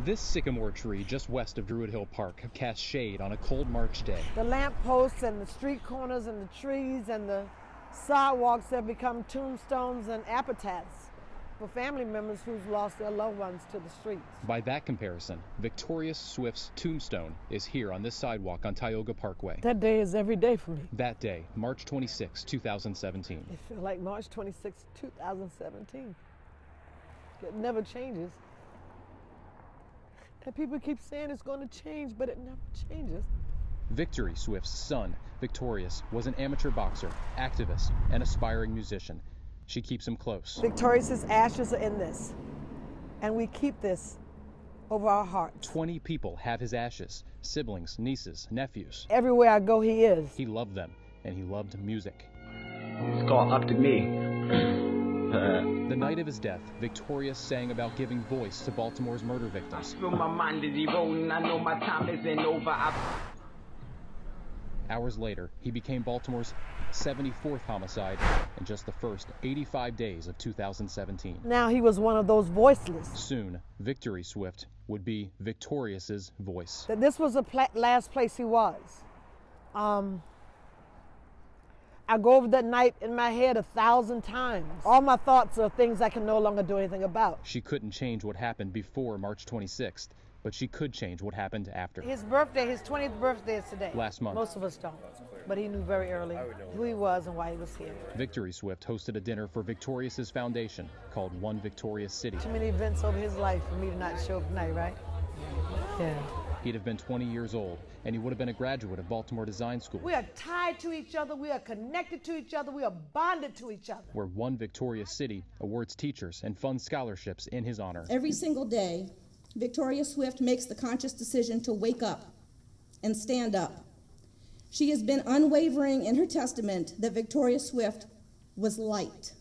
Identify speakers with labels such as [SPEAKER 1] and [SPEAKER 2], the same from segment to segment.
[SPEAKER 1] This sycamore tree just west of Druid Hill Park casts shade on a cold March day.
[SPEAKER 2] The lampposts and the street corners and the trees and the sidewalks have become tombstones and epitaphs for family members who've lost their loved ones to the streets.
[SPEAKER 1] By that comparison, Victoria Swift's tombstone is here on this sidewalk on Tioga Parkway.
[SPEAKER 2] That day is every day for me.
[SPEAKER 1] That day, March 26, 2017.
[SPEAKER 2] It feels like March 26, 2017. It never changes. And people keep saying it's going to change, but it never changes.
[SPEAKER 1] Victory Swift's son, Victorious, was an amateur boxer, activist, and aspiring musician. She keeps him close.
[SPEAKER 2] Victorious's ashes are in this, and we keep this over our hearts.
[SPEAKER 1] 20 people have his ashes, siblings, nieces, nephews.
[SPEAKER 2] Everywhere I go, he is.
[SPEAKER 1] He loved them, and he loved music.
[SPEAKER 3] It's called Up to Me.
[SPEAKER 1] The night of his death, Victorious sang about giving voice to Baltimore's murder victims.
[SPEAKER 3] I feel my mind is eroding, I know my time isn't over.
[SPEAKER 1] Hours later, he became Baltimore's 74th homicide in just the first 85 days of 2017.
[SPEAKER 2] Now he was one of those voiceless.
[SPEAKER 1] Soon, Victory Swift would be Victorious's voice.
[SPEAKER 2] That this was the last place he was. I go over that night in my head 1,000 times. All my thoughts are things I can no longer do anything about.
[SPEAKER 1] She couldn't change what happened before March 26th, but she could change what happened after.
[SPEAKER 2] His birthday, his 20th birthday is today.
[SPEAKER 1] Last month.
[SPEAKER 2] Most of us don't, but he knew very early who he was and why he was here.
[SPEAKER 1] Victory Swift hosted a dinner for Victorious's foundation called One Victorious City.
[SPEAKER 2] Too many events over his life for me to not show up tonight, right? Yeah.
[SPEAKER 1] He'd have been 20 years old, and he would have been a graduate of Baltimore Design School.
[SPEAKER 2] We are tied to each other, we are connected to each other, we are bonded to each other.
[SPEAKER 1] Where One Victorious City awards teachers and funds scholarships in his honor.
[SPEAKER 4] Every single day, Victoria Swift makes the conscious decision to wake up and stand up. She has been unwavering in her testament that Victoria Swift was light.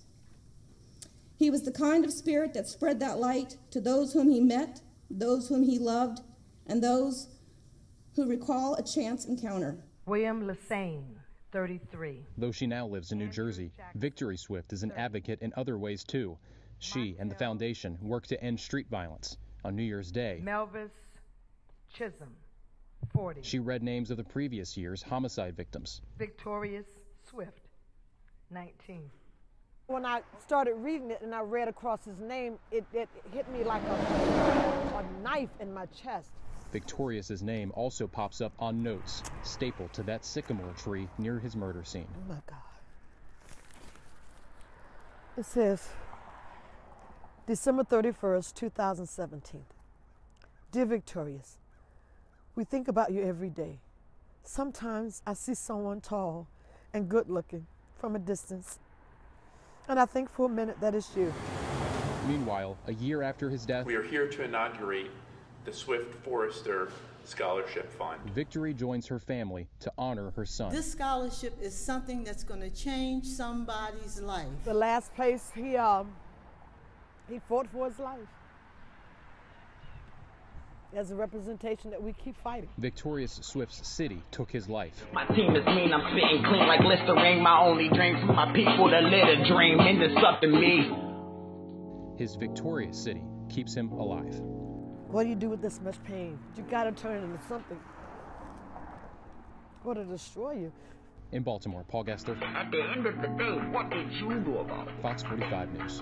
[SPEAKER 4] He was the kind of spirit that spread that light to those whom he met, those whom he loved, and those who recall a chance encounter.
[SPEAKER 2] William Lassane, 33.
[SPEAKER 1] Though she now lives in New Jersey, Victory Swift is an advocate in other ways too. She and the foundation work to end street violence. On New Year's Day,
[SPEAKER 2] Melvis Chisholm, 40.
[SPEAKER 1] She read names of the previous year's homicide victims.
[SPEAKER 2] Victorious Swift, 19. When I started reading it and I read across his name, it hit me like a knife in my chest.
[SPEAKER 1] Victorious's name also pops up on notes, stapled to that sycamore tree near his murder scene.
[SPEAKER 2] Oh my God. It says, December 31st, 2017. Dear Victorious, we think about you every day. Sometimes I see someone tall and good looking from a distance, and I think for a minute that it's you.
[SPEAKER 1] Meanwhile, a year after his death,
[SPEAKER 5] we are here to inaugurate the Swift Forrester Scholarship Fund.
[SPEAKER 1] Victory joins her family to honor her son.
[SPEAKER 6] This scholarship is something that's going to change somebody's life.
[SPEAKER 2] The last place he fought for his life. As a representation that we keep fighting.
[SPEAKER 1] Victorious Swift's city took his life.
[SPEAKER 3] My team is mean, I'm spitting clean like Listerine. My only dream for my people to live a dream, and it's up to me.
[SPEAKER 1] His Victorious city keeps him alive.
[SPEAKER 2] What do you do with this much pain? You gotta turn it into something. Or to destroy you.
[SPEAKER 1] In Baltimore, Paul Gessler.
[SPEAKER 3] At the end of the day, what did you do about it?
[SPEAKER 1] Fox 45 News.